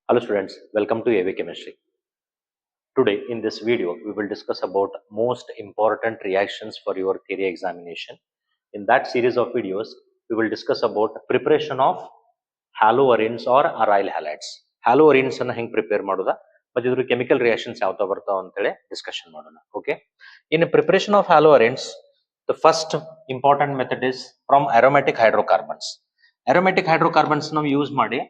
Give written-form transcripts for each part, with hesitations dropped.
Hello students, welcome to AV Chemistry. Today in this video we will discuss about most important reactions for your theory examination. In that series of videos we will discuss about preparation of haloarenes or aryl halides. Haloarenes ಅನ್ನು ಹೆಂಗೆ prepare ಮಾಡೋದು ಮತ್ತು ಇದ್ರ chemical reactions ಯಾವ ತರ ಬರ್ತಾವ ಅಂತ ಹೇಳಿ ಡಿಸ್ಕಷನ್ ಮಾಡೋಣ. Okay, in preparation of haloarenes the first important method is from aromatic hydrocarbons. Aromatic hydrocarbons ನಾವು ಯೂಸ್ ಮಾಡಿ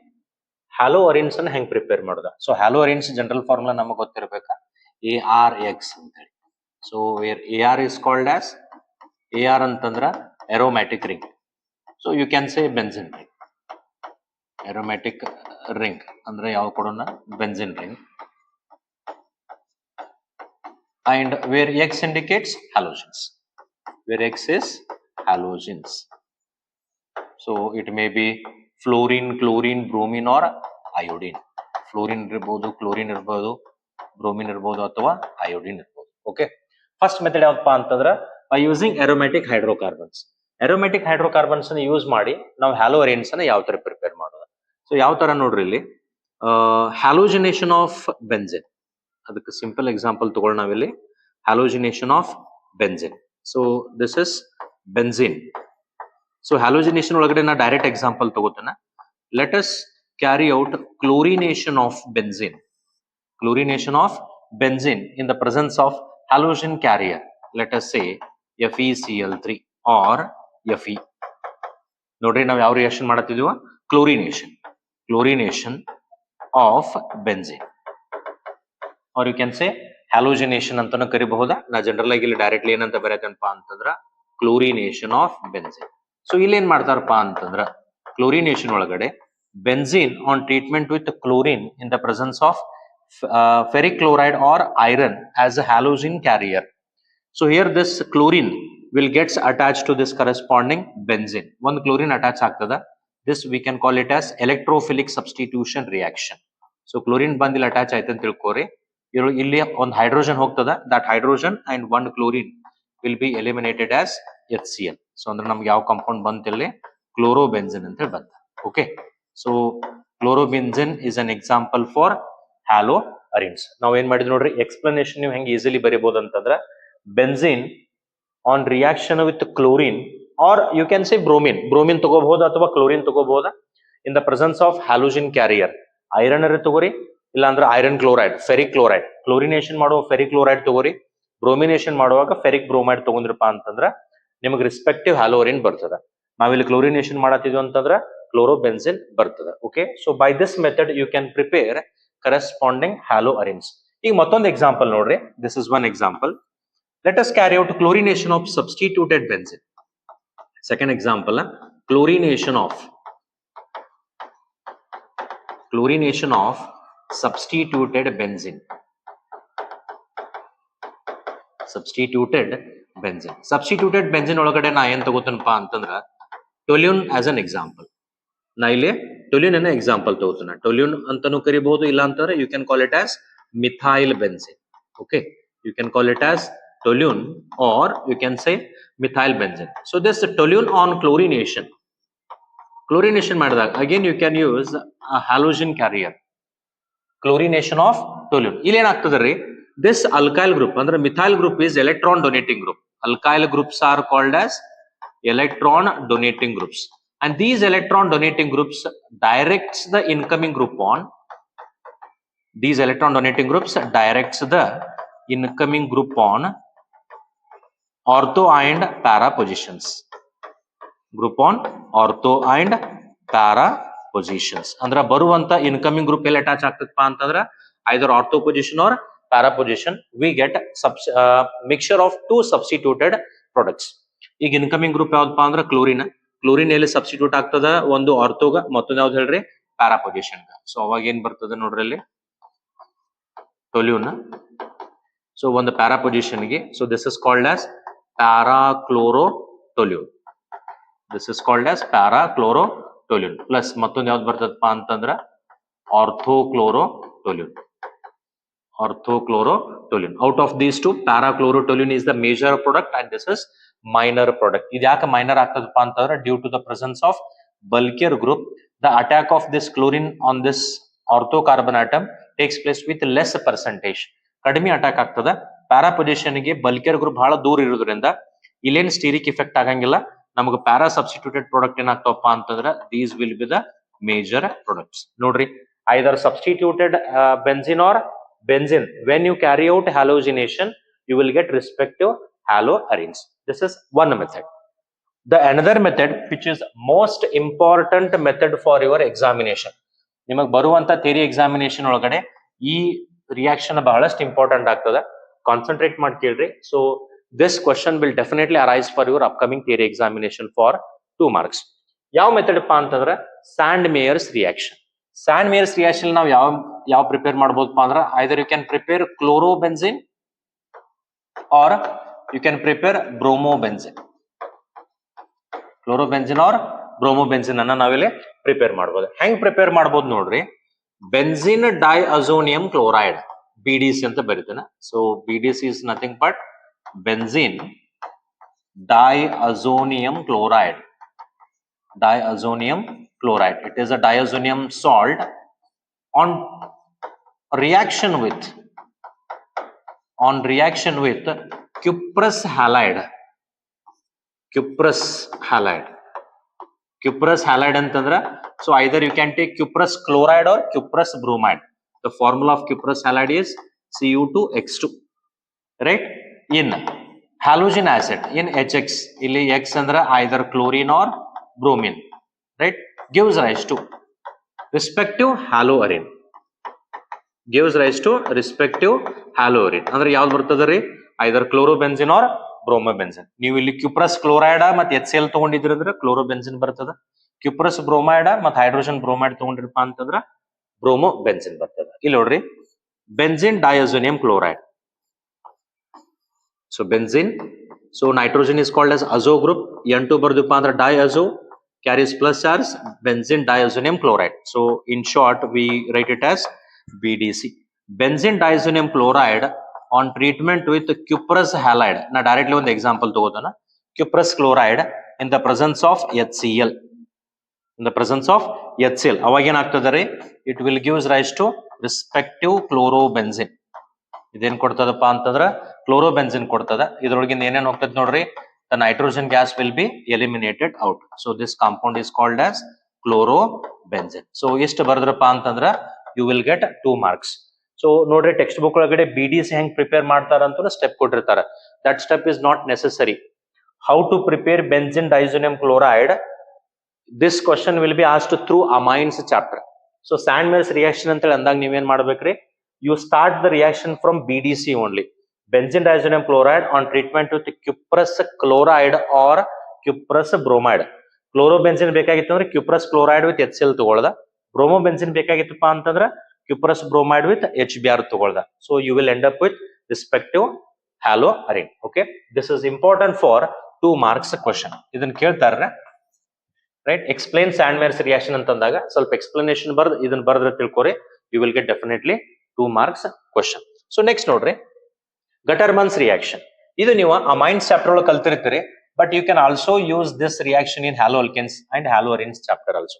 haloarenes ಅನ್ನು ಹೆಂಗೆ ಪ್ರಿಪೇರ್ ಮಾಡೋದು. ಸೊ haloarenes ಜನರಲ್ ಫಾರ್ಮುಲಾ ನಮಗೆ ಗೊತ್ತಿರಬೇಕಾ, ARX ಅಂತ ಹೇಳಿ. So where AR is called as AR ಅಂತಂದ್ರ aromatic ring. So you can say benzene ring. Aromatic ring ಅಂದ್ರೆ ಯಾವ ಕೊಡೋಣ, benzene ring. And where X indicates halogens, where X is halogens. So it may be fluorine, chlorine, bromine or iodine. Fluorine ಇರಬಹುದು, chlorine ಇರಬಹುದು, bromine ಇರಬಹುದು ಅಥವಾ iodine ಇರಬಹುದು. Okay, first method ಯಾವಪ್ಪ ಅಂತಂದ್ರೆ by using aromatic hydrocarbons. Aromatic hydrocarbons ಅನ್ನು use ಮಾಡಿ ನಾವು haloarenes ಅನ್ನು ಯಾವ ತರ ಪ್ರಿಪೇರ್ ಮಾಡೋದು. ಸೊ ಯಾವ ತರ ನೋಡ್ರಿ, ಇಲ್ಲಿ halogenation of benzene. ಅದಕ್ಕೆ ಸಿಂಪಲ್ ಎಕ್ಸಾಂಪಲ್ ತಗೊಳ್ಳೋಣ ನಾವಿಲ್ಲಿ. halogenation of benzene. So this is benzene. So halogenation ಒಳಗಡೆ ನಾ ಡೈರೆಕ್ಟ್ ಎಕ್ಸಾಂಪಲ್ ತಗೋತೇನೆ. Let us carry out chlorination of benzene. Chlorination of benzene in the presence of halogen carrier. Let us say FeCl3 or Fe. ನೋಡ್ರಿ ನಾವು ಯಾವ reaction ಮಾಡತ್ತಿದೀವ, chlorination. Chlorination of benzene. Or you can say halogenation ಅಂತಾನು ಕರಿಬಹುದಾ. ನಾ general ಆಗಿ ಇಲ್ಲಿ directly ಏನಂತ ಬರೆಯತ್ತೇನಪ್ಪ ಅಂತಂದ್ರ chlorination of benzene. So ಇಲ್ಲಿ ಏನ್ ಮಾಡ್ತಾರಪ್ಪ ಅಂತಂದ್ರ chlorination ಒಳಗಡೆ benzene on treatment with chlorine in the presence of ferric chloride or iron as a halogen carrier. So here this chlorine will gets attached to this corresponding benzene. One chlorine attach ಆಗ್ತದ. This we can call it as electrophilic substitution reaction. So chlorine ಬಂದಿಲ್ಲ attach ಆಯ್ತು ಅಂತ ತಿಳ್ಕೋರಿ, ಇಲ್ಲಿ ಒಂದು hydrogen ಹೋಗ್ತದ. that hydrogen and one chlorine will be eliminated as HCl. So ಅಂದ್ರೆ ನಮ್ಗೆ ಯಾವ ಕಾಂಪೌಂಡ್ ಬಂತಿಲ್ಲಿ, ಕ್ಲೋರೋಬೆನ್ಸಿನ್ ಅಂತ ಹೇಳಿ ಬಂತ. Okay, so chlorobenzene is an example for haloarenes. ನಾವ್ ಏನ್ ಮಾಡಿದ್ವಿ ನೋಡ್ರಿ, ಎಕ್ಸ್ಪ್ಲನೇಷನ್ ನೀವು ಹೆಂಗೆ ಈಸಿಲಿ ಬರೀಬಹುದು ಅಂತಂದ್ರ benzene on reaction with chlorine or you can say bromine. Bromine ತಗೋಬಹುದು ಅಥವಾ ಕ್ಲೋರಿನ್ ತಗೋಬಹುದಾ in the presence of halogen carrier. Iron ಅರೆ ತಗೋರಿ, ಇಲ್ಲ ಅಂದ್ರೆ iron chloride, ferric chloride. Chlorination ಮಾಡುವ ಫೆರಿಕ್ ಕ್ಲೋರೈಡ್ ತಗೋರಿ, ಬ್ರೋಮಿನೇಷನ್ ಮಾಡುವಾಗ ಫೆರಿಕ್ ಬ್ರೋಮೈಡ್ ತಗೊಂಡ್ರಪ್ಪ ಅಂತಂದ್ರ ನಿಮಗೆ ರಿಸ್ಪೆಕ್ಟಿವ್ ಹ್ಯಾಲೋರೆನ್ ಬರ್ತದ. ನಾವಿಲ್ಲಿ ಕ್ಲೋರಿನೇಷನ್ ಮಾಡತ್ತಿದ್ವಿ ಅಂತಂದ್ರ ಕ್ಲೋರೋಬೆನ್ಸಿನ್ ಬರ್ತದ. Okay, so by this method you can prepare corresponding haloarenes. ಈಗ ಮತ್ತೊಂದು ಎಕ್ಸಾಂಪಲ್ ನೋಡ್ರಿ, this is one example. Let us carry out chlorination of substituted benzene. Second example, chlorination of substituted benzene. Substituted benzene ಒಳಗಡೆ ನಾ ಏನ್ ತಗೋತೇನಪ್ಪ ಅಂತಂದ್ರ toluene as an example. ನಾ ಇಲ್ಲಿ toluene ಅನ್ನ ಎಕ್ಸಾಂಪಲ್ ತಗೋತೇನೆ. ಟೊಲ್ಯೂನ್ ಅಂತಾನು ಕರಿಬಹುದು, ಇಲ್ಲ ಅಂತಂದ್ರೆ you can call it as methyl benzene. Okay, you can call it as toluene or you can say methyl benzene. So this toluene on chlorination ಮಾಡಿದಾಗ again you can use a halogen carrier. Chlorination of toluene ಇಲ್ಲಿ ಏನಾಗ್ತದ್ರಿ, this alkyl group ಅಂದ್ರೆ methyl group is electron donating group. Alkyl groups are called as electron donating groups, and these electron donating groups directs the incoming group on incoming group on ortho and para positions. ಅಂದ್ರೆ ಬರುವಂತ incoming group ಎಲ್ಲಿ attach ಆಗ್ತದಪ್ಪ ಅಂತಂದ್ರ either ortho position or para position. We get mixture of two substituted products. ಈಗ incoming group ಯಾವ್ದಪ್ಪ ಅಂದ್ರೆ chlorine ಎಲ್ಲಿ substitute ಆಗ್ತದ, ಒಂದು ಆರ್ಥೋಗ, ಮತ್ತೊಂದು ಯಾವ್ದು ಹೇಳ್ರಿ, ಪ್ಯಾರಾ ಪೊಸಿಷನ್. ಸೊ ಅವಾಗ ಏನ್ ಬರ್ತದೆ ನೋಡ್ರಿ ಅಲ್ಲಿ ಟೊಲ್ಯೂನ್. ಸೊ ಒಂದು ಪ್ಯಾರಾ ಪೊಸಿಷನ್ ಗೆ, so this is called as parachlorotoluene. Plus ಮತ್ತೊಂದು ಯಾವ್ದು ಬರ್ತದಪ್ಪ ಅಂತಂದ್ರ orthochlorotoluene. Out of these two parachlorotoluene is the major product and this is minor product. ಇದು ಯಾಕೆ ಮೈನರ್ ಆಗ್ತದಪ್ಪ ಅಂತಂದ್ರೆ due to the presence of bulkier group, the attack of this chlorine on this ortho carbon atom takes place with less percentage, ಕಡಿಮೆ attack ಆಗ್ತದ. Para position ಗೆ bulkier group ಬಹಳ ದೂರ ಇರೋದ್ರಿಂದ ಇಲ್ಲೇನ್ ಸ್ಟೀರಿಕ್ ಇಫೆಕ್ಟ್ ಆಗಂಗಿಲ್ಲ. ನಮಗೆ ಪ್ಯಾರಾ ಸಬ್ಸ್ಟಿಟ್ಯೂಟೆಡ್ ಪ್ರಾಡಕ್ಟ್ ಏನಾಗ್ತವಪ್ಪ ಅಂತಂದ್ರೆ these will be the major products. ನೋಡ್ರಿ, either substituted benzene or benzene. When you carry out halogenation, you will get respective haloarenes. This is one method. The another method which is most important method for your examination, ನಿಮಗೆ ಬರುವಂತ theory examination ಒಳಗಡೆ ಈ reaction ಬಹಳಷ್ಟು important ಆಗ್ತದೆ. Concentrate ಮಾಡಿ ಕೇಳ್ರಿ. So this question will definitely arise for your upcoming theory examination for 2 marks. ಯಾವ method ಅಪ್ಪ ಅಂತಂದ್ರೆ Sandmeyer's reaction. Sandmeyer's reaction ನಾವು ಯಾವ ಪ್ರಿಪೇರ್ ಮಾಡಬಹುದಪ್ಪ ಅಂದ್ರೆ either you can prepare chlorobenzene or you can prepare bromobenzene. Chlorobenzene or bromobenzene ಅನ್ನ ನಾವಿಲ್ಲಿ prepare ಮಾಡಬಹುದು. ಹೆಂಗ್ ಪ್ರಿಪೇರ್ ಮಾಡಬಹುದು ನೋಡ್ರಿ, ಬೆನ್ಸಿನ್ ಡೈಅಜೋನಿಯಂ ಕ್ಲೋರೈಡ್ BDC ಅಂತ ಬರೀತಾನೆ. So BDC is nothing but benzene diazonium chloride. Diazonium chloride, it is a diazonium salt on reaction with cuprous halide. Cuprous halide ಅಂತಂದ್ರೆ, so either you can take cuprous chloride or cuprous bromide. The formula of cuprous halide is Cu2X2, right? In halogen acid, in HX, ಇಲ್ಲಿ X ಅಂದ್ರೆ either chlorine or bromine, right? Gives rise to respective haloarene. ಅಂದ್ರೆ ಯಾವ್ದು ಬರ್ತದ್ರಿ, either chlorobenzene or bromobenzene. ನೀವು ಇಲ್ಲಿ cuprous chloride ಮತ್ತೆ HCl ತಗೊಂಡಿದ್ರಿ ಅಂದ್ರೆ ಕ್ಲೋರೋಬೆನ್ಸಿನ್ ಬರ್ತದ. ಕ್ಯುಪ್ರಸ್ ಬ್ರೋಮೈಡ್ ಮತ್ತೆ ಹೈಡ್ರೋಜನ್ ಬ್ರೋಮೈಡ್ ತಗೊಂಡಿರಪ್ಪ ಅಂತಂದ್ರ ಬ್ರೋಮೋಬೆನ್ಸಿನ್ ಬರ್ತದ. ಇಲ್ಲಿ ನೋಡ್ರಿ, benzene diazonium chloride. So benzene, so nitrogen is called as azo group. N2 ಬರ್ದಪ್ಪ ಅಂದ್ರೆ diazo carries plus charge, benzene diazonium chloride. So in short we write it as BDC. Benzene diazonium chloride on treatment with cuprous halide. ನಾ directly ಒಂದು example ತಗೋತಾನ. cuprous chloride in the presence of HCl. ಅವಾಗ ಏನಾಗ್ತದೆ ರೀ, it will gives rise to respective chlorobenzene. ಇದೇನ್ ಕೊಡ್ತದಪ್ಪ ಅಂತಂದ್ರ ಕ್ಲೋರೋಬೆನ್ಸಿನ್ ಕೊಡ್ತದ. ಇದ್ರೊಳಗಿಂದ ಏನೇನ್ ಹೋಗ್ತದೆ ನೋಡ್ರಿ, the nitrogen gas will be eliminated out. So this compound is called as chlorobenzene. So ಎಷ್ಟು ಬರದ್ರಪ್ಪ ಅಂತಂದ್ರ you will get 2 marks. So ನೋಡ್ರಿ, ಟೆಕ್ಸ್ಟ್ ಬುಕ್ ಒಳಗಡೆ BDC ಹೆಂಗ್ ಪ್ರಿಪೇರ್ ಮಾಡ್ತಾರ ಅಂತ ಸ್ಟೆಪ್ ಕೊಟ್ಟಿರ್ತಾರ. That step is not necessary. How to prepare benzene diazonium chloride, this question will be asked through amines chapter. So sand Mills reaction ಅಂತೇಳಿ ಅಂದಾಗ ನೀವೇನ್ ಮಾಡ್ಬೇಕ್ರಿ, you start the reaction from BDC only. Benzene diazonium chloride on treatment with cuprous chloride or cuprous bromide. ಕ್ಲೋರೋಬೆನ್ಸಿನ್ ಬೇಕಾಗಿತ್ತು ಅಂದ್ರೆ cuprous chloride with HCl ತಗೊಳ್ದ. ಬ್ರೋಮೋಬೆನ್ಸಿನ್ ಬೇಕಾಗಿತ್ತಪ್ಪ ಅಂತಂದ್ರೆ cuprous bromide with HBr ತಗೊಳ್ದ. So you will end up with respective haloarene. Okay, this is important for 2 marks question. ಇದನ್ನ ಕೇಳ್ತಾರ, right? Explain Sandmeyer's reaction ಅಂತಂದಾಗ ಸ್ವಲ್ಪ explanation ಬರ್ದು ಇದನ್ನ ಬರ್ದ್ರೆ ತಿಳ್ಕೊರಿ, you will get definitely 2 marks question. So next ನೋಡ್ರಿ, Gattermann's reaction. ಇದು ನೀವು ಅಮೈನ್ಸ್ ಚಾಪ್ಟರ್ ಒಳಗೆ ಕಲ್ತಿರ್ತೀರಿ, but you can also use this reaction in haloalkanes and haloarenes chapter also.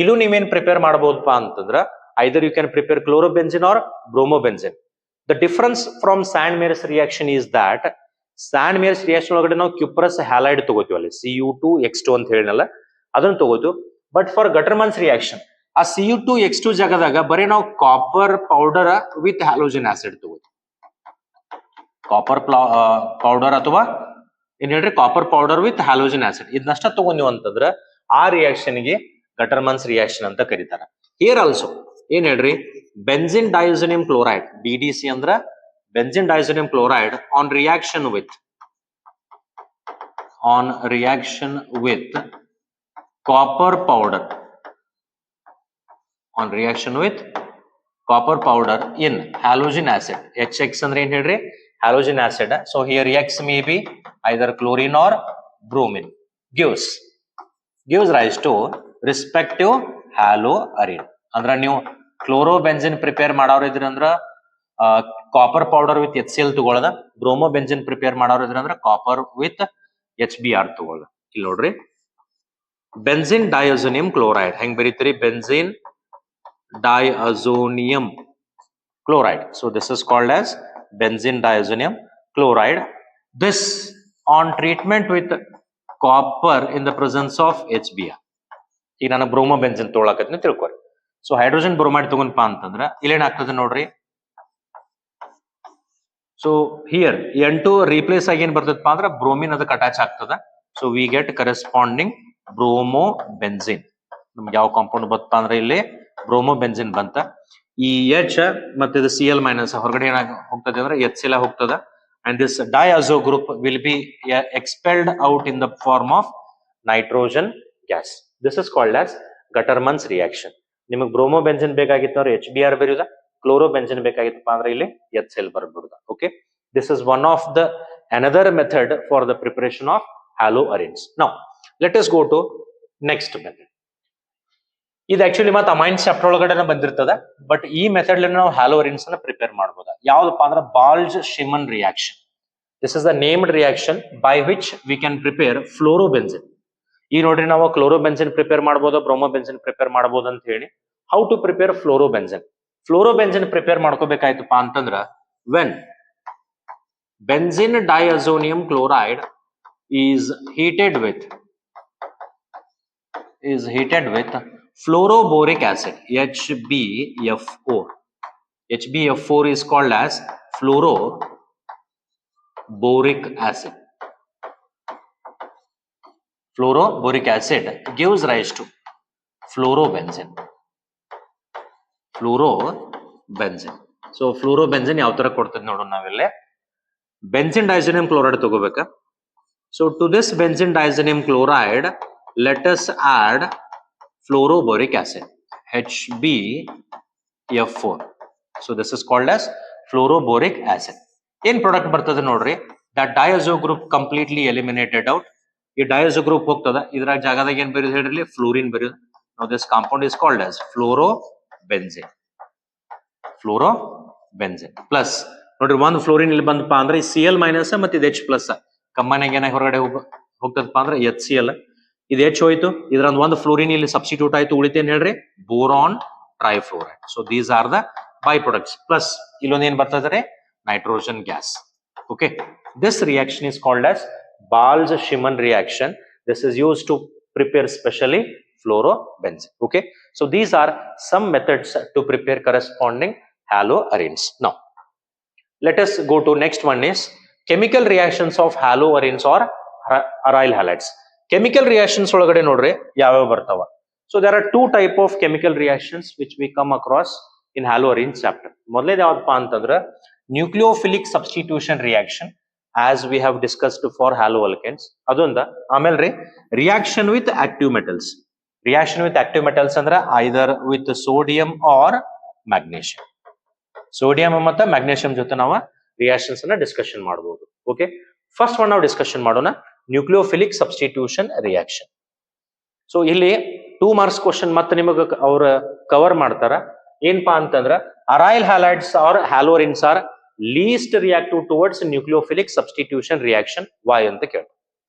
ಇಲ್ಲೂ ನೀವೇನ್ ಪ್ರಿಪೇರ್ ಮಾಡಬಹುದಪ್ಪ ಅಂತಂದ್ರ either you can prepare chlorobenzene or bromobenzene. The difference from Sandmeyer's reaction is that Sandmeyer's reaction ಒಳಗಡೆ ನಾವು cuprous halide ತಗೋತೀವಲ್ಲಿ, Cu2X2 ಅಂತ ಹೇಳಿನಲ್ಲ, ಅದನ್ನ ತಗೋದು. ಬಟ್ ಫಾರ್ ಗಟರ್ಮನ್ಸ್ ರಿಯಾಕ್ಷನ್ ಆ Cu2X2 ಜಾಗದಾಗ ಬರೀ ನಾವು copper powder with halogen acid ತಗೋದು. ಕಾಪರ್ ಪೌಡರ್ ಅಥವಾ ಏನ್ ಹೇಳ್ರಿ, copper powder with halogen acid ಇದನ್ನಷ್ಟ ತಗೊಂಡಿವ್ ಅಂತಂದ್ರ ಆ ರಿಯಾಕ್ಷನ್ ಗೆ ಗಟರ್ಮನ್ಸ್ ರಿಯಾಕ್ಷನ್ ಅಂತ ಕರೀತಾರ. ಹಿಯರ್ ಆಲ್ಸೋ ಏನ್ ಹೇಳ್ರಿ, ಬೆನ್ಸಿನ್ ಡೈಅಜೋನಿಯಂ ಕ್ಲೋರೈಡ್ BDC ಅಂದ್ರ benzene diazonium chloride on reaction with copper powder, in halogen acid. HX ಅಂದ್ರೆ ಏನ್ ಹೇಳ್ರಿ, halogen acid. So here X may be either chlorine or bromine. gives rise to respective haloarene. ಅಂದ್ರ ನೀವು ಕ್ಲೋರೋಬೆನ್ಸಿನ್ prepare ಮಾಡೋರು ಇದ್ರಿ ಅಂದ್ರ copper powder with HCl ತಗೊಳ್ಳದ. Bromobenzene prepare ಮಾಡೋರು ಇದ್ರಿ ಅಂದ್ರ ಕಾಪರ್ ವಿತ್ HBr ತಗೊಳ್ಳದ. ಇಲ್ಲಿ ನೋಡ್ರಿ, ಬೆನ್ಸಿನ್ ಡೈಅಜೋನಿಯಂ ಕ್ಲೋರೈಡ್ ಹೆಂಗ್ ಬರೀತೀರಿ, benzene diazonium chloride. So this is called as benzene diazonium chloride. This on treatment with copper in the presence of HBr. ಈಗ ನಾನು bromobenzene ತೊಗೊಳಕತ್ತೀನಿ ತಿಳ್ಕೊರಿ. ಸೊ ಹೈಡ್ರೋಜನ್ ಬ್ರೋಮೈಡ್ ತಗೊಂಡ್ಪಾ ಅಂತಂದ್ರ ಇಲ್ಲೇನಾಗ್ತದೆ ನೋಡ್ರಿ. ಸೊ ಹಿಯರ್ N2 ರೀಪ್ಲೇಸ್ ಆಗಿ ಏನ್ ಬರ್ತದಪ್ಪ ಅಂದ್ರ ಬ್ರೋಮಿನ್ ಅದಕ್ಕೆ ಅಟ್ಯಾಚ್ ಆಗ್ತದ. So we get corresponding bromo benzene. ನಮ್ಗೆ ಯಾವ ಕಾಂಪೌಂಡ್ ಬರ್ತಪ್ಪ ಅಂದ್ರೆ ಇಲ್ಲಿ ಬ್ರೋಮೋ ಬೆಂಜಿನ್ ಬಂತ. ಈ H ಮತ್ತೆ ಇದು Cl ಮೈನಸ್ ಹೊರಗಡೆ ಏನಾಗ ಹೋಗ್ತದೆ ಅಂದ್ರೆ HCl ಹೋಗ್ತದ. And this diazo group will be expelled out in the form of nitrogen gas. This is called as Gutterman's reaction. ನಿಮಗೆ ಬ್ರೋಮೋ ಬೆಂಜಿನ್ ಬೇಕಾಗಿತ್ತು ಅಂದ್ರೆ HBr ಬರೆಯುವುದಾ, ಕ್ಲೋರೋ ಬೆಂಜಿನ್ ಬೇಕಾಗಿತ್ತಪ್ಪ ಅಂದ್ರೆ ಇಲ್ಲಿ HCl ಬರೆದ್ಬಿಡುದಾ. Okay, this is one of the another method for the preparation of haloarenes. Now let us go to next method. ಇದು actually ಮತ್ತೆ ಅಮೈನ್ಸ್ ಚಾಪ್ಟರ್ ಒಳಗಡೆ ಬಂದಿರ್ತದ. ಬಟ್ ಈ ಮೆಥಡ್ ನಾವು ಹ್ಯಾಲೋಅರೇನ್ಸ್ ಅನ್ನ ಪ್ರಿಪೇರ್ ಮಾಡಬಹುದು. ಯಾವ್ದಪ್ಪ ಅಂದ್ರೆ Balz Schiemann reaction. This is the named reaction by which we can prepare fluorobenzene. ಈ ನೋಡ್ರಿ ನಾವು ಕ್ಲೋರೋಬೆಂಜಿನ್ ಪ್ರಿಪೇರ್ ಮಾಡಬಹುದು, ಬ್ರೋಮೋಬೆಂಜಿನ್ ಪ್ರಿಪೇರ್ ಮಾಡಬಹುದು ಅಂತ ಹೇಳಿ. How to prepare fluorobenzene? Fluorobenzene prepare ಮಾಡ್ಕೋಬೇಕಾಯ್ತಪ್ಪ ಅಂತಂದ್ರ when benzene diazonium chloride is heated with fluoroboric acid HbF4. HbF4 is called as fluoroboric acid. Fluoroboric acid gives rise to fluorobenzene. So fluorobenzene ಯಾವ ತರ ಕೊಡ್ತದೆ ನೋಡೋಣ ನಾವಿಲ್ಲಿ. ಬೆಂಜಿನ್ ಡೈಸೋನಿಯಂ ಕ್ಲೋರೈಡ್ ತಗೋಬೇಕಾ. So to this benzene diazonium chloride, let us add fluoroboric acid HbF4. So this is called as fluoroboric acid. In product ಬರ್ತದೆ ನೋಡ್ರಿ, that diazo group completely eliminated out. ಈ diazo group ಹೋಗ್ತದ, ಇದರ ಜಾಗದಾಗ ಏನ್ ಬರೆಯೋದು ಹೇಳ್ರಿ, ಫ್ಲೋರಿನ್ ಬರೆಯೋದು. Now this compound is called as fluorobenzene. Plus ನೋಡ್ರಿ, ಒಂದು ಫ್ಲೋರಿನ್ ಇಲ್ಲಿ ಬಂದಪ್ಪ ಅಂದ್ರೆ Cl ಮೈನಸ್ ಮತ್ತೆ ಇದು H ಪ್ಲಸ್ ಕಂಬೈನ್ ಆಗಿ ಏನಾಗಿ ಹೊರಗಡೆ ಹೋಗ್ತದಪ್ಪ ಅಂದ್ರೆ HCl. ಇದು H ಹೋಯ್ತು, ಇದ್ರಂದ್ ಒಂದು ಫ್ಲೋರಿನ್ ಇಲ್ಲಿ ಸಬ್ಸ್ಟಿಟ್ಯೂಟ್ ಆಯ್ತು, ಉಳಿತೇನ್ ಹೇಳ್ರಿ boron trifluoride. So these are the byproducts. Plus ಇಲ್ಲೊಂದು ಏನ್ ಬರ್ತದೆ, nitrogen gas. Okay, this reaction is called as Balz Schiemann reaction. This is used to prepare specially fluorobenzene. Okay, so these are some methods to prepare corresponding haloarenes. Now let us go to next one is chemical reactions of haloarenes or aryl halides. Chemical reactions ಒಳಗಡೆ ನೋಡ್ರಿ ಯಾವ್ಯಾವ ಬರ್ತಾವ. So there are two type of chemical reactions which we come across in haloarenes chapter. ಮೊದಲೇದು ಯಾವ್ದಪ್ಪ ಅಂತಂದ್ರೆ nucleophilic substitution reaction, as we have discussed for haloalkanes. ಅದೊಂದ. ಆಮೇಲೆ ರೀ reaction with active metals. Reaction with active metals ಅಂದ್ರೆ either with sodium or magnesium. Sodium ಮತ್ತು magnesium ಜೊತೆ ನಾವು reactions ಅನ್ನ ಡಿಸ್ಕಷನ್ ಮಾಡಬಹುದು. ಓಕೆ, ಫಸ್ಟ್ ಒನ್ ನಾವು ಡಿಸ್ಕಷನ್ ಮಾಡೋಣ, ನ್ಯೂಕ್ಲಿಯೋಫಿಲಿಕ್ ಸಬ್ಸ್ಟಿಟ್ಯೂಷನ್ ರಿಯಾಕ್ಷನ್. ಸೊ ಇಲ್ಲಿ 2 ಮಾರ್ಕ್ಸ್ ಕ್ವಶನ್ ಮತ್ತೆ ನಿಮಗೆ ಅವ್ರ ಕವರ್ ಮಾಡ್ತಾರ. ಏನಪ್ಪಾ ಅಂತಂದ್ರ aryl halides or haloarenes are least reactive towards nucleophilic substitution reaction. Why ಅಂತ ಕೇಳ್ತಾರೆ.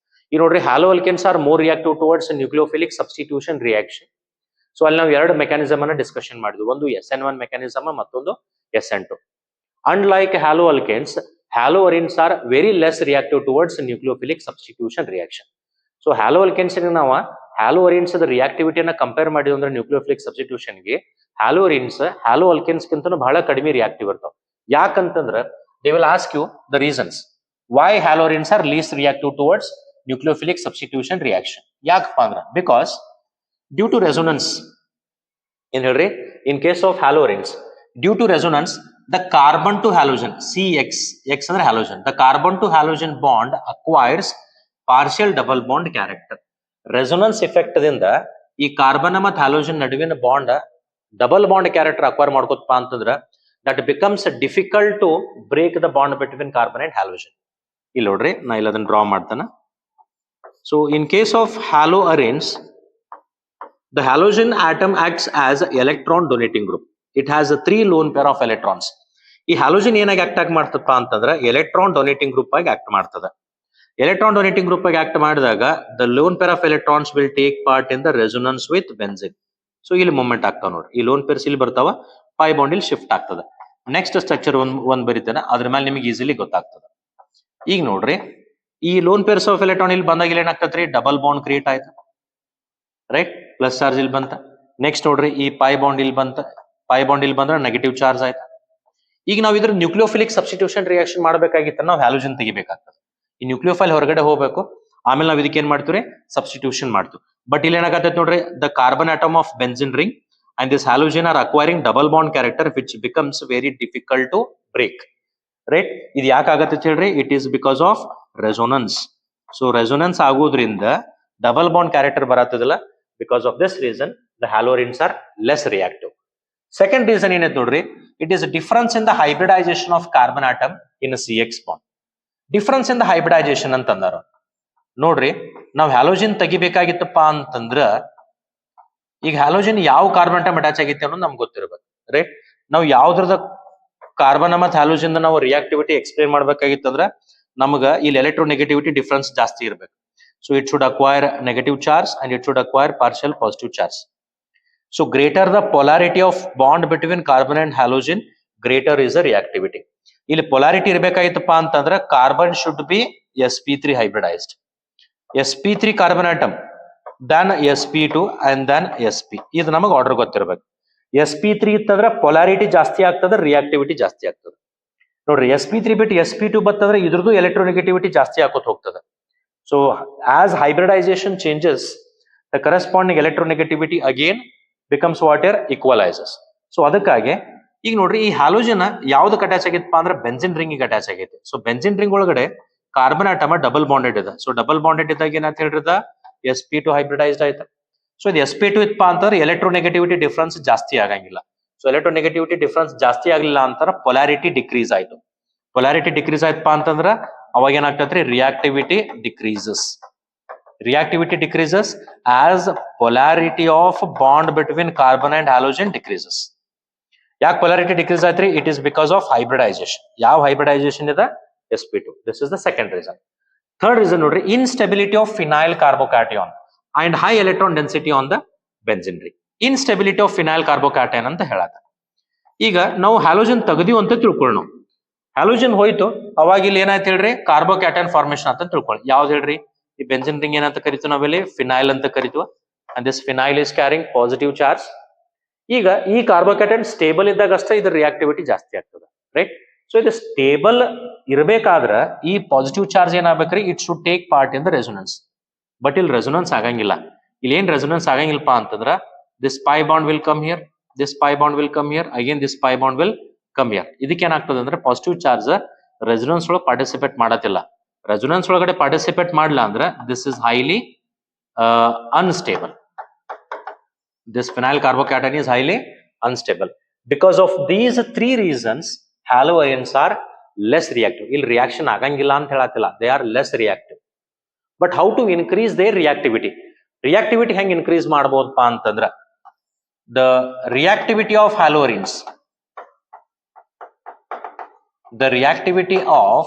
ಈ ನೋಡ್ರಿ, haloalkanes are more reactive towards nucleophilic substitution reaction. So ಅಲ್ಲಿ ನಾವು ಎರಡು ಮೆಕ್ಯಾನಿಸಮ್ ಅನ್ನ ಡಿಸ್ಕಷನ್ ಮಾಡಿದ್ವಿ, ಒಂದು SN1 ಮೆಕ್ಯಾನಿಸಮ್, ಮತ್ತೊಂದು SN2. Unlike haloalkanes, haloarenes are very less reactive towards nucleophilic substitution reaction. So haloalkanes ನಾವು haloarenes ದ ರಿಯಾಕ್ಟಿವಿಟಿಯನ್ನ ಕಂಪೇರ್ ಮಾಡಿದ್ವಿ ಅಂದ್ರೆ ನ್ಯೂಕ್ಲಿಯೋಫಿಲಿಕ್ ಸಬ್ಸ್ಟಿಟ್ಯೂಷನ್ ಗೆ haloalkanes ಗಿಂತನೂ ಬಹಳ ಕಡಿಮೆ ರಿಯಾಕ್ಟಿವ್ ಇರ್ತಾವ. ಯಾಕಂತಂದ್ರ they will ask you the reasons why haloarenes are least reactive towards nucleophilic substitution reaction. ಯಾಕಪ್ಪ ಅಂದ್ರ because due to resonance, ಏನ್ ಹೇಳ್ರಿ, in case of haloarenes, due to resonance, the carbon to halogen CX, X ಅಂದ್ರೆ halogen, the carbon to halogen bond acquires partial double bond character. Resonance effect ದಿಂದ ಈ carbon ಮತ್ತು halogen ನಡುವಿನ bond double bond character acquire ಮಾಡ್ಕೋತಪ್ಪ ಅಂತಂದ್ರ that becomes difficult to break the bond between carbon and halogen. ಇಲ್ಲಿ ನೋಡ್ರಿ, ನಾ ಇಲ್ಲಿ ಅದನ್ನ ಡ್ರಾ ಮಾಡ್ತಾನ. So in case of haloarenes, the halogen atom acts as electron donating group. It has a 3 lone pair of electrons. ಈ halogen ಏನಾಗಿ act ಮಾಡ್ತಪ್ಪ ಅಂತಂದ್ರೆ electron donating group ಆಗಿ ಆಕ್ಟ್ ಮಾಡ್ತದ. ಎಲೆಕ್ಟ್ರಾನ್ ಡೊನೇಟಿಂಗ್ ಗ್ರೂಪ್ ಆಗಿ ಆಕ್ಟ್ ಮಾಡಿದಾಗ the lone pair of electrons will take part in the resonance with benzene. So ಇಲ್ಲಿ movement ಆಗ್ತಾವ ನೋಡ್ರಿ, ಈ ಲೋನ್ ಪೇರ್ಸ್ ಇಲ್ಲಿ ಬರ್ತಾವ, ಪೈ ಬಾಂಡ್ ಇಲ್ಲಿ ಶಿಫ್ಟ್ ಆಗ್ತದ. ನೆಕ್ಸ್ಟ್ ಸ್ಟ್ರಕ್ಚರ್ ಒಂದ್ ಬರೀತಾನೆ, ಅದ್ರ ಮೇಲೆ ನಿಮಗೆ ಈಸಿಲಿ ಗೊತ್ತಾಗ್ತದ. ಈಗ ನೋಡ್ರಿ, ಈ ಲೋನ್ ಪೇರ್ಸ್ ಆಫ್ ಎಲೆಕ್ಟ್ರಾನ್ ಇಲ್ಲಿ ಬಂದಾಗ ಇಲ್ಲಿ ಏನಾಗ್ತದ್ರಿ, ಡಬಲ್ ಬಾಂಡ್ ಕ್ರಿಯೇಟ್ ಆಯ್ತು, ರೈಟ್, ಪ್ಲಸ್ ಚಾರ್ಜ್ ಇಲ್ಲಿ ಬಂತ. ನೆಕ್ಸ್ಟ್ ನೋಡ್ರಿ, ಈ ಪೈ ಬಾಂಡ್ ಇಲ್ಲಿ ಬಂತ, ಪೈ ಬಾಂಡ್ ಇಲ್ಲಿ ಬಂದ್ರೆ ನೆಗೆಟಿವ್ ಚಾರ್ಜ್ ಆಯ್ತು. ಈಗ ನಾವು ಇದ್ರ ನ್ಯೂಕ್ಲಿಯೋಫಿಲಿಕ್ ಸಬ್ಸ್ಟಿಟ್ಯೂಷನ್ ರಿಯಾಕ್ಷನ್ ಮಾಡಬೇಕಾಗಿತ್ತ, ನಾವು ಹ್ಯಾಲೋಜನ್ ತೆಗಿಬೇಕಾಗ್ತದೆ. ಈ ನ್ಯೂಕ್ಲಿಯೋಫೈಲ್ ಹೊರಗಡೆ ಹೋಗ್ಬೇಕು, ಆಮೇಲೆ ನಾವು ಇದಕ್ಕೆ ಏನ್ ಮಾಡ್ತೀವಿ, ಸಬ್ಸ್ಟಿಟ್ಯೂಷನ್ ಮಾಡ್ತೀವಿ. ಬಟ್ ಇಲ್ಲಿ ಏನಾಗತ್ತೈತೆ ನೋಡ್ರಿ, the carbon atom of benzene ring and this halogen are acquiring double bond character which becomes very difficult to break, right? ಇದು ಯಾಕೆ ಆಗತ್ತೆ ಅಂತ ಹೇಳ್ರಿ, it is because of resonance. So resonance ಆಗೋದ್ರಿಂದ ಡಬಲ್ ಬಾಂಡ್ ಕ್ಯಾರೆಕ್ಟರ್ ಬರತ್ತದಲ್ಲ, because of this reason the haloarenes are less reactive. Second reason ಏನೈತೆ ನೋಡ್ರಿ, it is a difference in the hybridization of carbon atom in a CX bond. Difference in the hybridization ಅಂತಂದಾರ ನೋಡ್ರಿ, ನಾವು halogen ತೆಗಿಬೇಕಾಗಿತ್ತಪ್ಪ ಅಂತಂದ್ರ, ಈಗ halogen ಯಾವ carbon atom attach ಆಗೈತಿ ಅನ್ನೋದು ನಮ್ಗೆ ಗೊತ್ತಿರ್ಬೇಕು, ರೈಟ್? ನಾವು ಯಾವ್ದ್ರದ ಕಾರ್ಬನ್ ಮತ್ತು ಹ್ಯಾಲೋಜನ್ ನಾವು ರಿಯಾಕ್ಟಿವಿಟಿ ಎಕ್ಸ್ಪ್ಲೇನ್ ಮಾಡ್ಬೇಕಾಗಿತ್ತಂದ್ರ ನಮಗ ಇಲ್ಲಿ ಎಲೆಕ್ಟ್ರೋನೆಗೆಟಿವಿಟಿ ಡಿಫರೆನ್ಸ್ ಜಾಸ್ತಿ ಇರಬೇಕು. So it should acquire negative charge and it should acquire partial positive charge. So greater the polarity of bond between carbon and halogen, greater is the reactivity. ಇಲ್ಲಿ polarity ಇರ್ಬೇಕಾಗಿತ್ತಪ್ಪ ಅಂತಂದ್ರ carbon should be sp3 hybridised, sp3 carbon atom, then sp2 and then sp. ಇದು ನಮಗೆ order ಗೊತ್ತಿರ್ಬೇಕು. sp3 ಇತ್ತಂದ್ರೆ polarity ಜಾಸ್ತಿ ಆಗ್ತದ, reactivity ಜಾಸ್ತಿ ಆಗ್ತದೆ. ನೋಡ್ರಿ, sp3 ಬಿಟ್ಟು sp2 ಬತ್ತಂದ್ರೆ ಇದ್ರದ್ದು ಎಲೆಕ್ಟ್ರೋನೆಗೆಟಿವಿಟಿ ಜಾಸ್ತಿ ಆಗೋತ್ ಹೋಗ್ತದೆ. So as hybridisation changes, the corresponding electronegativity again becomes water equalises. So ಅದಕ್ಕಾಗಿ ಈಗ ನೋಡ್ರಿ, ಈ ಹ್ಯಾಲೋಜನ್ ಯಾವ್ದಕ್ಕೆ ಅಟ್ಯಾಚ್ ಆಗೈತಪ್ಪ ಅಂದ್ರೆ ಬೆಂಜಿನ್ ರಿಂಗಿಗೆ ಅಟ್ಯಾಚ್ ಆಗೈತೆ. ಸೊ ಬೆಂಜಿನ್ ರಿಂಗ್ ಒಳಗಡೆ ಕಾರ್ಬನ್ ಆಟಮ ಡಬಲ್ ಬಾಂಡೆಡ್ ಇದೆ. ಸೊ ಡಬಲ್ ಬಾಂಡೆಡ್ ಇದ್ದಾಗ ಏನಂತ ಹೇಳಿದ, sp2 ಹೈಬ್ರಿಡೈಸ್ಡ್ ಆಯ್ತು. ಸೊ ಇದು sp2 ಇತ್ತಪ್ಪ ಅಂತಂದ್ರೆ ಎಲೆಕ್ಟ್ರೋನೆಗೆಟಿವಿಟಿ ಡಿಫರೆನ್ಸ್ ಜಾಸ್ತಿ ಆಗಂಗಿಲ್ಲ. ಸೊ ಎಲೆಕ್ಟ್ರೋನೆಗೆಟಿವಿಟಿ ಡಿಫರೆನ್ಸ್ ಜಾಸ್ತಿ ಆಗ್ಲಿಲ್ಲ ಅಂತಾರ ಪೊಲಾರಿಟಿ ಡಿಕ್ರೀಸ್ ಆಯ್ತು. ಪೊಲಾರಿಟಿ ಡಿಕ್ರೀಸ್ ಆಯ್ತಪ್ಪ ಅಂತಂದ್ರ ಅವಾಗ ಏನಾಗ್ತೈತ್ರಿ, reactivity decreases. Reactivity decreases as polarity of bond between carbon and halogen decreases. ಯಾಕೆ ಪೊಲಾರಿಟಿ ಡಿಕ್ರೀಸ್ ಆಯ್ತ್ರಿ? It is because of hybridisation. ಯಾವ ಹೈಬ್ರಿಡೈಸೇಷನ್ ಇದೆ? sp2. This is the second reason. Third reason ನೋಡ್ರಿ, instability of phenyl carbocation and high electron density on the benzene ring. Instability of phenyl carbocation ಅಂತ ಹೇಳತ್ತ. ಈಗ ನಾವು halogen ತೆಗೆದಿವಿ ಅಂತ ತಿಳ್ಕೊಳ್ಳಿ, ನಾವು ಹ್ಯಾಲೋಜನ್ ಹೋಯ್ತು, ಅವಾಗ ಇಲ್ಲಿ ಏನಾಯ್ತು ಹೇಳ್ರಿ, ಕಾರ್ಬೋಕ್ಯಾಟಿಯಾನ್ ಫಾರ್ಮೇಶನ್ ಅಂತ ತಿಳ್ಕೊಳ್ಳಿ. ಯಾವ್ದು ಹೇಳ್ರಿ, ಈ ಬೆಂಜಿನ್ ರಿಂಗ್ ಏನಂತ ಕರಿತೀವಿ ನಾವಿಲ್ಲಿ, ಫಿನೈಲ್ ಅಂತ ಕರಿತೀವಿ. And this phenyl is carrying positive charge. ಈಗ ಈ ಕಾರ್ಬೋಕ್ಯಾಟಿಯಾನ್ ಸ್ಟೇಬಲ್ ಇದ್ದಾಗ ಅಷ್ಟೇ ಇದ್ರ ರಿಯಾಕ್ಟಿವಿಟಿ ಜಾಸ್ತಿ ಆಗ್ತದೆ, ರೈಟ್? ಸೊ ಇದು ಸ್ಟೇಬಲ್ ಇರಬೇಕಾದ್ರ ಈ ಪಾಸಿಟಿವ್ ಚಾರ್ಜ್ ಏನಾಗ್ಬೇಕ್ರಿ, it should take part in the resonance. But ಇಲ್ಲಿ ರೆಸೊನೆನ್ಸ್ ಆಗಂಗಿಲ್ಲ. ಇಲ್ಲಿ ಏನ್ ರೆಸೊನೆನ್ಸ್ ಆಗಂಗಿಲ್ಲಪ್ಪ ಅಂತಂದ್ರ, this pi bond will come here, this pi bond will come here, again this pi bond will come here. ಇದಕ್ಕೆ ಏನಾಗ್ತದೆ ಅಂದ್ರೆ ಪಾಸಿಟಿವ್ ಚಾರ್ಜ್ ರೆಸೊನೆನ್ಸ್ ಒಳಗೆ ಪಾರ್ಟಿಸಿಪೇಟ್ ಮಾಡತ್ತಿಲ್ಲ. ರೆಸೊನೆನ್ಸ್ ಒಳಗಡೆ ಪಾರ್ಟಿಸಿಪೇಟ್ ಮಾಡಲ್ಲ ಅಂದ್ರೆ this is highly unstable. This phenyl carbocation is highly unstable. Because of these three reasons, haloarenes are less reactive. Il reaction agangilla anta helatilla, they are less reactive. But how to increase their reactivity? Reactivity hang increase ಮಾಡಬಹುದಪ್ಪ ಅಂತಂದ್ರ, the reactivity of haloarenes, the reactivity of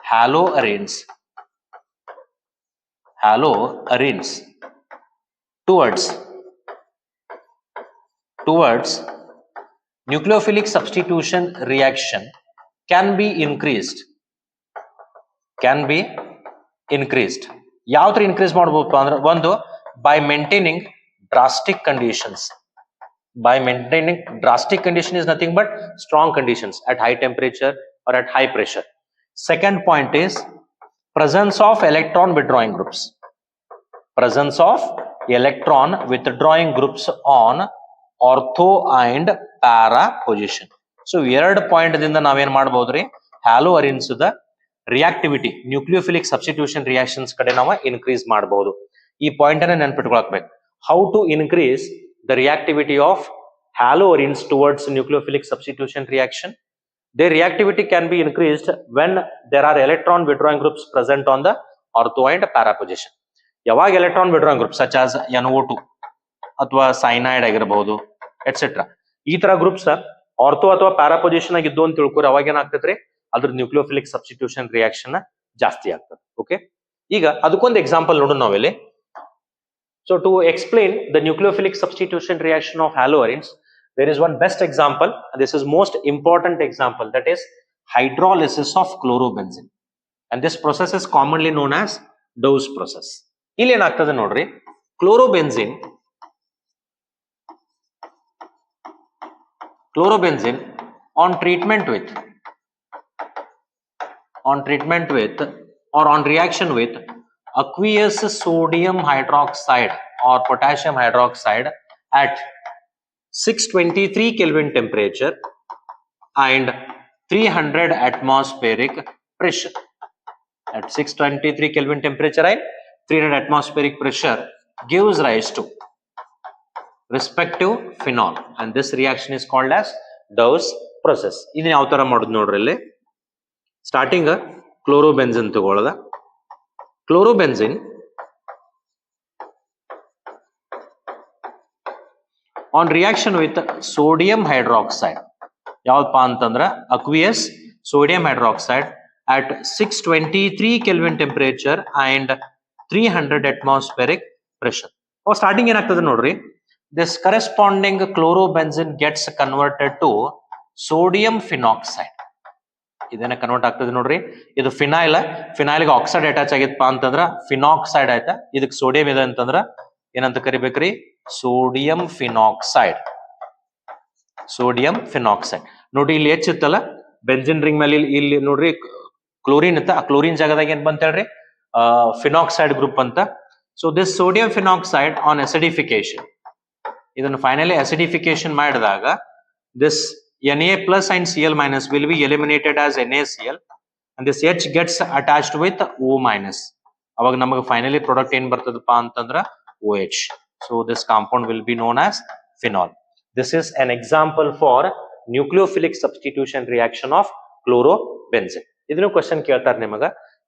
haloarenes towards nucleophilic substitution reaction can be increased. ಯಾವ ತರ increase ಮಾಡಬಹುದು ಅಂದ್ರೆ, ಒಂದು by maintaining drastic conditions. Drastic condition is nothing but strong conditions at high temperature or at high pressure. Second point is presence of electron withdrawing groups. Presence of electron withdrawing groups on ortho and para position. So ಎರಡು point ದಿಂದ ನಾವೇನ್ ಮಾಡಬಹುದ್ರಿ, haloarenes ದ reactivity nucleophilic substitution reactions ಕಡೆ ನಾವು increase ಮಾಡಬಹುದು. ಈ point ಅನ್ನ ನೆನಪಿಟ್ಕೊಳ್ಬೇಕು. How to increase the reactivity of haloarenes towards nucleophilic substitution reaction? Their reactivity can be increased when there are electron withdrawing groups present on the ortho and para position. ಯಾವಾಗ electron withdrawing groups such as NO2 ಅಥವಾ cyanide ಆಗಿರಬಹುದು et cetera, ಈ ತರ groups ortho ಅಥವಾ para position ಆಗಿದ್ದು ಅಂತ ತಿಳ್ಕೊರಿ, ಅವಾಗ ಏನಾಗ್ತೈತ್ರಿ, ಅದ್ರ ನ್ಯೂಕ್ಲಿಯೋಫಿಲಿಕ್ ಸಬ್ಸ್ಟಿಟ್ಯೂಷನ್ ರಿಯಾಕ್ಷನ್ ಜಾಸ್ತಿ ಆಗ್ತದೆ. ಓಕೆ, ಈಗ ಅದಕ್ಕೊಂದು ಎಕ್ಸಾಂಪಲ್ ನೋಡೋಣ ನಾವಿಲ್ಲಿ. So to explain the nucleophilic substitution reaction of haloarenes, there is one best example, and this is most important example, that is hydrolysis of chlorobenzene, and this process is commonly known as Dow's process. ಇಲ್ಲಿ ಏನಾಗ್ತದೆ ನೋಡ್ರಿ, chlorobenzene on treatment with or on reaction with aqueous sodium hydroxide or potassium hydroxide at 623 Kelvin temperature and 300 atmospheric pressure. At 623 Kelvin temperature and 300 atmospheric pressure gives rise to respective phenol, and this reaction is called as Dow's process. ಇದನ್ನ ಯಾವ ತರ ಮಾಡೋದು ನೋಡ್ರಿ, ಇಲ್ಲಿ starting chlorobenzene ತಗೊಳ್ಳೋದ. Chlorobenzene on reaction with sodium hydroxide, ಯಾವ್ದಪ್ಪ ಅಂತಂದ್ರ aqueous sodium hydroxide at 623 Kelvin temperature and 300 atmospheric pressure. ಅವಾಗ ಸ್ಟಾರ್ಟಿಂಗ್ ಏನಾಗ್ತದೆ ನೋಡ್ರಿ, this corresponding chlorobenzene gets converted to sodium phenoxide. ಇದನ್ನ ಕನ್ವರ್ಟ್ ಆಗ್ತದೆ ನೋಡ್ರಿ, ಇದು ಫಿನೈಲ್ಗೆ ಆಕ್ಸೈಡ್ ಅಟ್ಯಾಚ್ ಆಗಿತ್ತಪ್ಪ ಅಂತಂದ್ರ ಫಿನಾಕ್ಸೈಡ್ ಆಯ್ತಾ, ಇದಕ್ಕೆ ಸೋಡಿಯಂ ಇದೆ ಅಂತಂದ್ರ ಏನಂತ ಕರಿಬೇಕ್ರಿ, ಸೋಡಿಯಂ ಫಿನಾಕ್ಸೈಡ್. ನೋಡಿ ಇಲ್ಲಿ ಹೆಚ್ಚಿತ್ತಲ್ಲ ಬೆಂಜಿನ್ ರಿಂಗ್ ಮೇಲೆ, ಇಲ್ಲಿ ನೋಡ್ರಿ ಕ್ಲೋರಿನ್ ಇತ್ತ, ಆ ಕ್ಲೋರಿನ್ ಜಾಗದಾಗ ಏನ್ ಬಂತ ಹೇಳ್ರಿ, ಫಿನಾಕ್ಸೈಡ್ ಗ್ರೂಪ್ ಅಂತ. So this sodium phenoxide on acidification, ಇದನ್ನು ಫೈನಲಿ ಅಸಿಡಿಫಿಕೇಶನ್ ಮಾಡಿದಾಗ this Na plus and Cl minus will be eliminated as NaCl, and this H gets attached with O minus. ಅವಾಗ ನಮಗೆ ಫೈನಲಿ ಪ್ರಾಡಕ್ಟ್ ಏನ್ ಬರ್ತದಪ್ಪ ಅಂತಂದ್ರ OH. So this compound will be known as phenol. This is an example for nucleophilic substitution reaction of chlorobenzene. ಇದನ್ನು question ಕೇಳ್ತಾರೆ ನಿಮಗ,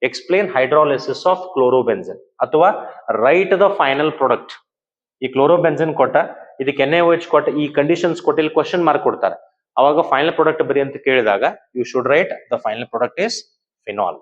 explain hydrolysis of ಕ್ಲೋರೋಬೆನ್ಸಿನ್ ಅಥವಾ right the final product. ಈ ಕ್ಲೋರೋಬೆನ್ಸಿನ್ ಕೊಟ್ಟ, ಇದಕ್ಕೆ NaOH ಕೊಟ್ಟ, ಈ ಕಂಡೀಷನ್ಸ್ ಕೊಟ್ಟು ಇಲ್ಲಿ ಕ್ವೆಶ್ಚನ್ ಮಾರ್ಕ್ ಕೊಡ್ತಾರೆ. ಅವಾಗ ಫೈನಲ್ ಪ್ರಾಡಕ್ಟ್ ಬರಿ ಅಂತ ಕೇಳಿದಾಗ you should write the final product is phenol.